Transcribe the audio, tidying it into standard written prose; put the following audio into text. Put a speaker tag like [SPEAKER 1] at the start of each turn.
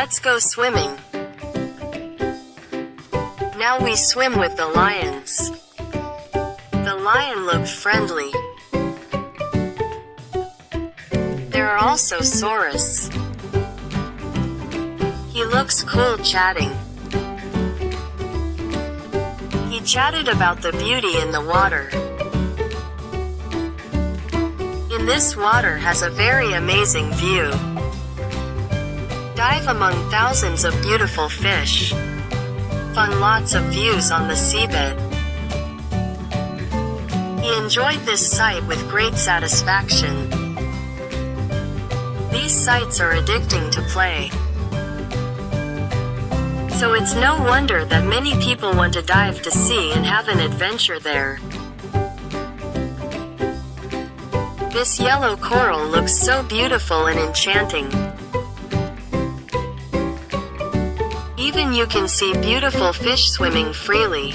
[SPEAKER 1] Let's go swimming. Now we swim with the lions. The lion looked friendly. There are also Saurus. He looks cool chatting. He chatted about the beauty in the water. In this water has a very amazing view. Dive among thousands of beautiful fish. Fun lots of views on the seabed. He enjoyed this sight with great satisfaction. These sights are addicting to play. So it's no wonder that many people want to dive to sea and have an adventure there. This yellow coral looks so beautiful and enchanting. Even you can see beautiful fish swimming freely.